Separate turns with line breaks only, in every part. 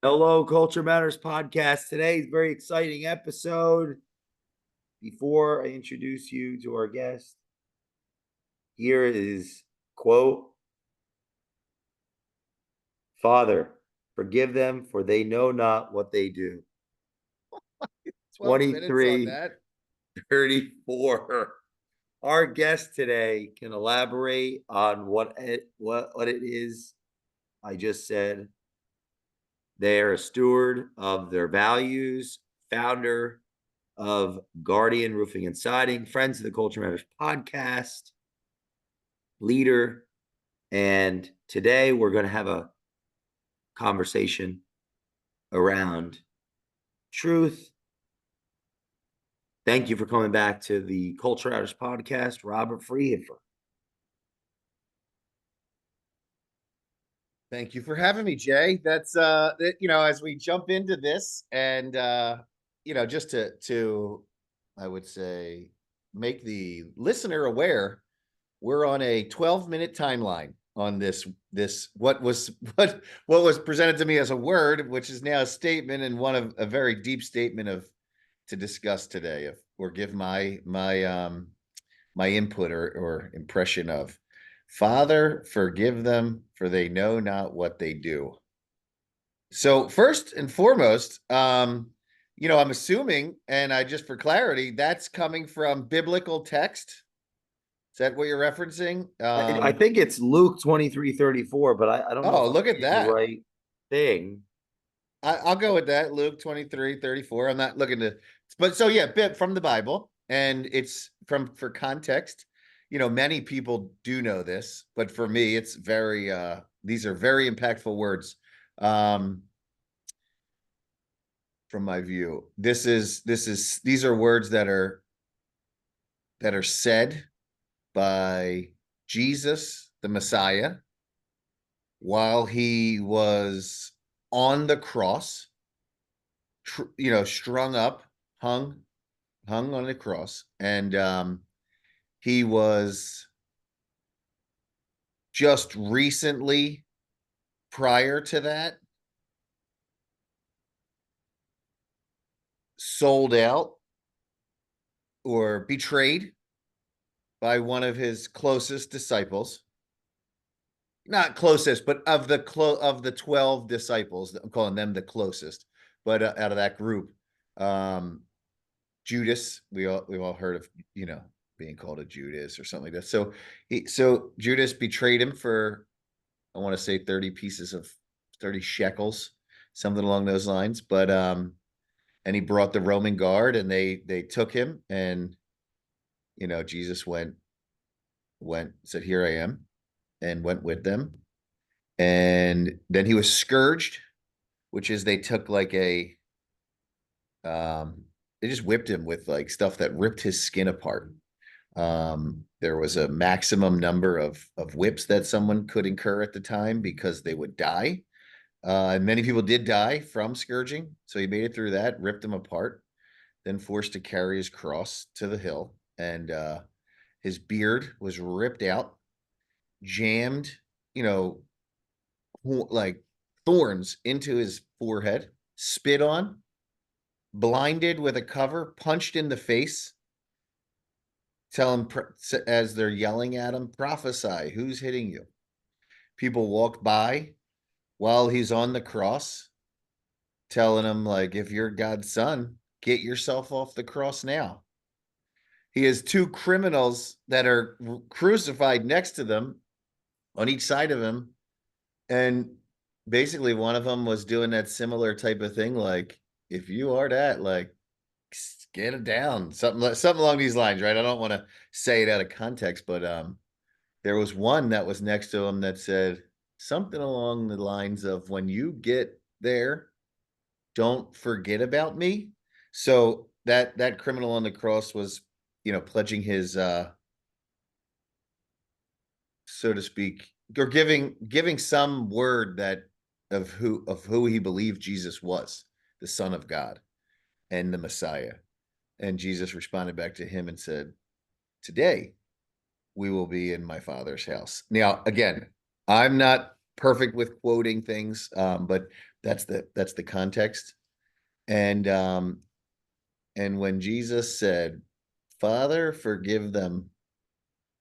Hello, Culture Matters podcast. Today's very exciting episode. Before I introduce you to our guest, here is quote: Father, forgive them, for they know not what they do.
12 minutes on
23
that.
34. Our guest today can elaborate on what it is I just said. They are a steward of their values, founder of Guardian Roofing and Siding, friends of the Culture Matters podcast, leader. And today we're going to have a conversation around truth. Thank you for coming back to the Culture Matters podcast, Robert Frehafer.
Thank you for having me, Jay. That's as we jump into this and just to I would say make the listener aware, we're on a 12-minute timeline on this what was presented to me as a word, which is now a statement, and one of a very deep statement of to discuss today or give my input or impression of. Father, forgive them, for they know not what they do. So first and foremost, I'm assuming, and I just for clarity, that's coming from biblical text. Is that what you're referencing?
I think it's Luke 23:34, but I don't know if
Oh,
I'm
look at
reading the
that.
right thing.
I'll go with that. Luke 23:34. I'm not looking to, but so yeah, bit from the Bible, and it's for context. Many people do know this, but for me, it's these are very impactful words. Um, from my view, these are words that are said by Jesus, the Messiah, while he was on the cross, strung up, hung on the cross, and he was just recently prior to that sold out or betrayed by one of his closest disciples. Not closest, but of the 12 disciples, I'm calling them the closest, but out of that group, um, Judas, we've all heard of, being called a Judas or something like that. So Judas betrayed him for, I want to say 30 shekels, something along those lines. But and he brought the Roman guard, and they took him, and Jesus said, "Here I am," and went with them. And then he was scourged, which is they took like they just whipped him with like stuff that ripped his skin apart. There was a maximum number of whips that someone could incur at the time because they would die. And many people did die from scourging. So he made it through that, ripped him apart, then forced to carry his cross to the hill. And his beard was ripped out, jammed, you know, like thorns into his forehead, spit on, blinded with a cover, punched in the face. Tell him as they're yelling at him, prophesy, who's hitting you? People walk by while he's on the cross, telling him, like, if you're God's son, get yourself off the cross now. He has two criminals that are crucified next to them on each side of him. And basically, one of them was doing that similar type of thing, like, if you are that, like, get it down, something along these lines, right? I don't want to say it out of context, but there was one that was next to him that said something along the lines of, when you get there, don't forget about me. So that criminal on the cross was, pledging his so to speak, or giving some word that of who he believed Jesus was, the Son of God and the Messiah. And Jesus responded back to him and said, today we will be in my Father's house. Now, again, I'm not perfect with quoting things, but that's the context. And when Jesus said, "Father, forgive them,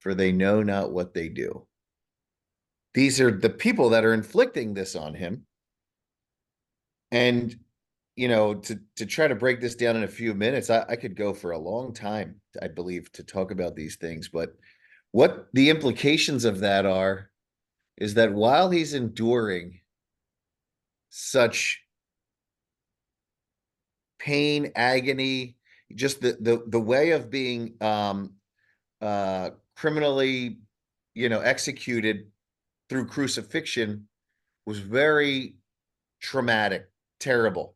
for they know not what they do." These are the people that are inflicting this on him. And to try to break this down in a few minutes, I could go for a long time, I believe, to talk about these things. But what the implications of that are is that while he's enduring such pain, agony, just the way of being criminally, executed through crucifixion was very traumatic, terrible.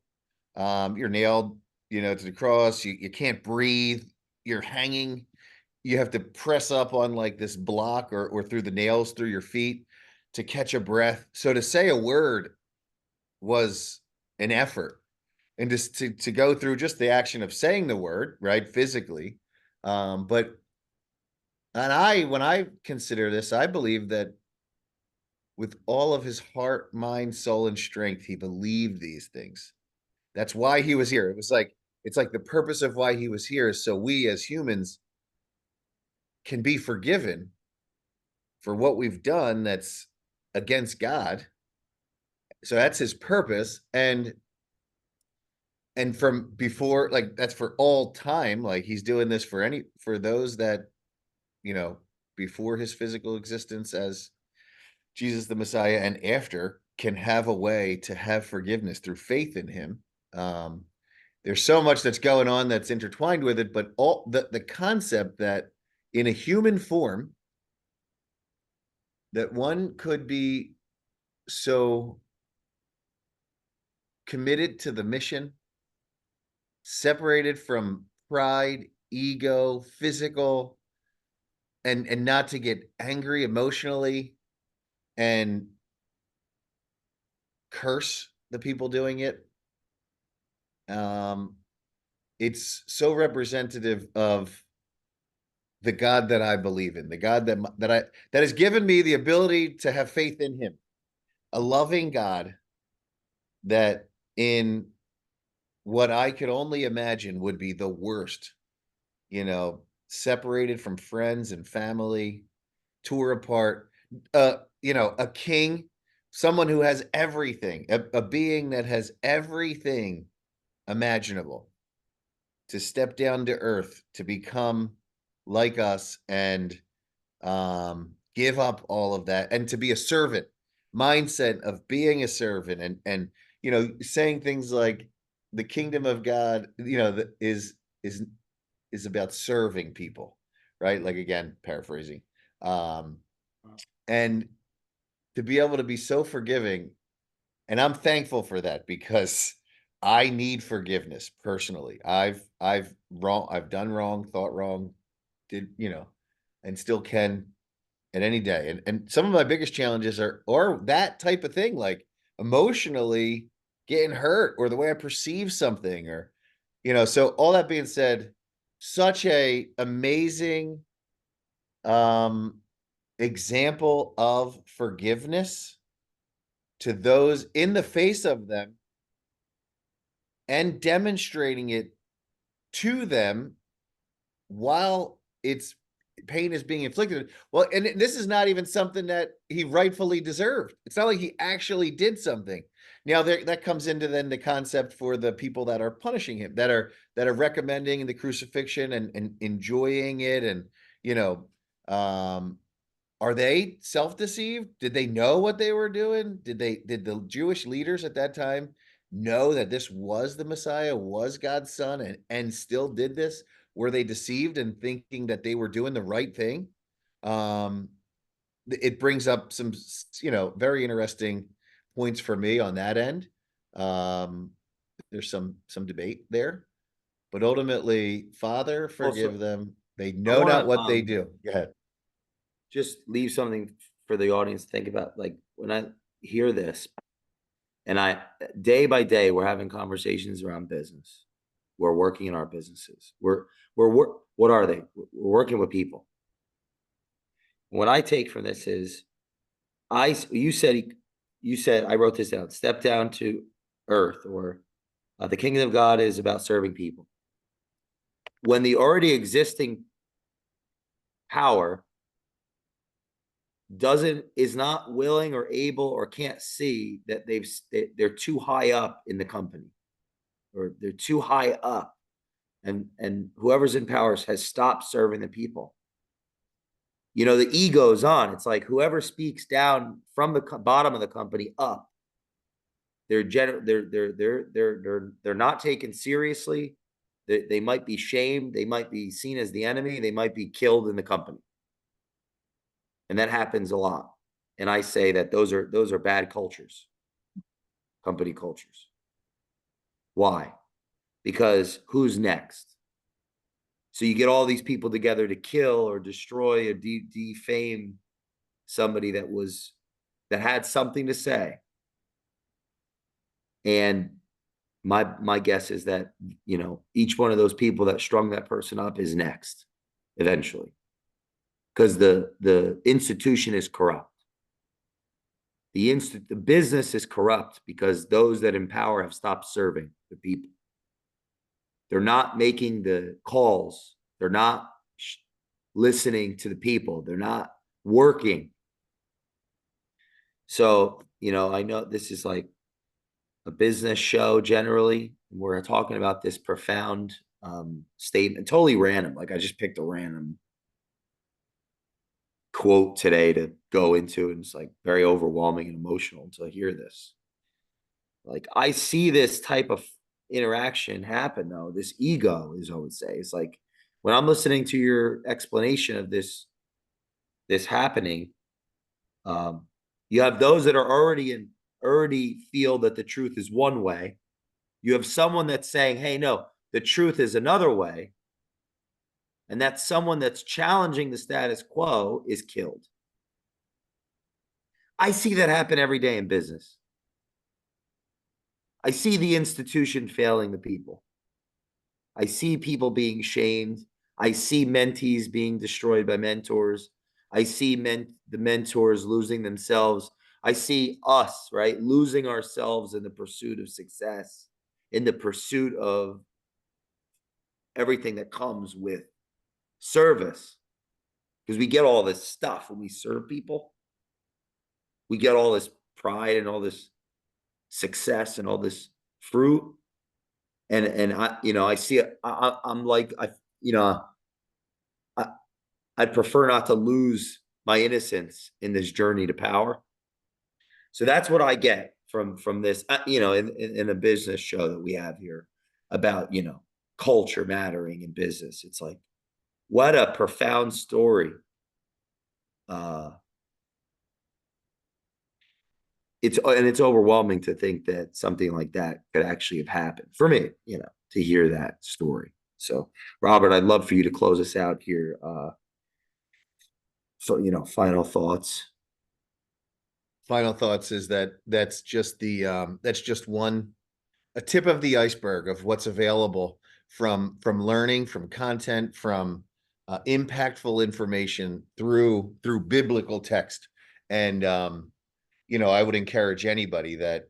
You're nailed, to the cross. You can't breathe. You're hanging. You have to press up on like this block or through the nails through your feet to catch a breath. So to say a word was an effort, and just to go through just the action of saying the word, right, physically. But when I consider this, I believe that with all of his heart, mind, soul, and strength, he believed these things. That's why he was here. It's like the purpose of why he was here is so we as humans can be forgiven for what we've done that's against God. So that's his purpose. And from before, like, that's for all time. Like, he's doing this for those that, you know, before his physical existence as Jesus the Messiah, and after, can have a way to have forgiveness through faith in him. Um, there's so much that's going on that's intertwined with it, but all the concept that in a human form that one could be so committed to the mission, separated from pride, ego, physical, and not to get angry emotionally and curse the people doing it. Um, it's so representative of the God that I believe in, the God that has given me the ability to have faith in him, a loving God that in what I could only imagine would be the worst, separated from friends and family, tore apart, a king, someone who has everything, a being that has everything imaginable, to step down to earth, to become like us and give up all of that and to be a servant mindset of being a servant and saying things like the kingdom of God, is about serving people, right? Like, again, paraphrasing. Um, and to be able to be so forgiving, and I'm thankful for that because I need forgiveness personally. I've done wrong, thought wrong, did, and still can at any day. And some of my biggest challenges are that type of thing, like emotionally getting hurt or the way I perceive something or, so all that being said, such a amazing um example of forgiveness to those in the face of them and demonstrating it to them while it's pain is being inflicted. Well, and this is not even something that he rightfully deserved. It's not like he actually did something. Now that comes into then the concept for the people that are punishing him, that are recommending the crucifixion and enjoying it, and you know, um, are they self-deceived? Did they know what they were doing? Did the Jewish leaders at that time know that this was the Messiah, was God's son, and still did this? Were they deceived and thinking that they were doing the right thing? Um, it brings up some, very interesting points for me on that end. Um, there's some debate there, but ultimately, Father,
Also,
forgive them. They
I
know
want
not
to
what they do. Go ahead.
just leave something for the audience to think about. Like when I hear this, and I day by day we're having conversations around business. We're working in our businesses. What are they? We're working with people. What I take from this is, you said, he, the kingdom of God. you said, I wrote this down, step down to earth, or the kingdom of God is about serving people. When the already existing power is not willing or able or can't see that they're too high up in the company, or they're too high up, and whoever's in power has stopped serving the people. You know, the ego's on. It's like whoever speaks down from the bottom of the company up, they're not taken seriously. They might be shamed. They might be seen as the enemy. They might be killed in the company. And that happens a lot. And I say that those are bad cultures, company cultures. Why? Because who's next? So you get all these people together to kill or destroy or defame somebody that had something to say. And my guess is that, you know, each one of those people that strung that person up is next eventually, because the institution is corrupt. The business is corrupt because those that in power have stopped serving the people. They're not making the calls. They're not listening to the people. They're not working. So, you know, I know this is like a business show generally. We're talking about this profound statement, totally random. Like I just picked a random quote today to go into, and it's like very overwhelming and emotional to hear this. Like I see this type of interaction happen though. This ego, as I would say, it's like when I'm listening to your explanation of this happening, you have those that are already feel that the truth is one way. You have someone that's saying, hey, no, the truth is another way. And that someone that's challenging the status quo is killed. I see that happen every day in business. I see the institution failing the people. I see people being shamed. I see mentees being destroyed by mentors. I see the mentors losing themselves. I see us, right, losing ourselves in the pursuit of success, in the pursuit of everything that comes with service. Because we get all this stuff when we serve people. We get all this pride and all this success and all this fruit. And I, you know, I see it. I'm like, you know, I'd prefer not to lose my innocence in this journey to power. So that's what I get from this, you know, in a business show that we have here about, you know, culture mattering in business. It's like, what a profound story. It's overwhelming to think that something like that could actually have happened for me, you know, to hear that story. So, Robert, I'd love for you to close us out here. So, you know, final thoughts.
Final thoughts is that that's just a tip of the iceberg of what's available from learning, from content, from impactful information through biblical text. And you know, I would encourage anybody that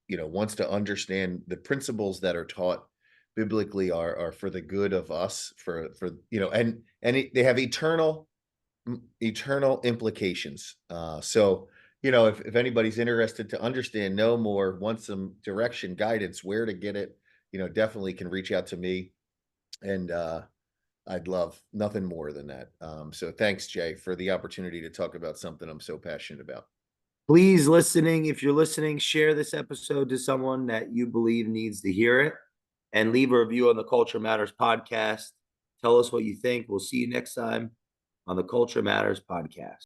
you know wants to understand the principles that are taught biblically are for the good of us, for you know, and they have eternal implications. So you know, if anybody's interested to understand, know more, want some direction, guidance, where to get it, you know, definitely can reach out to me, and I'd love nothing more than that. So thanks, Jay, for the opportunity to talk about something I'm so passionate about.
Please, if you're listening, share this episode to someone that you believe needs to hear it, and leave a review on the Culture Matters podcast. Tell us what you think. We'll see you next time on the Culture Matters podcast.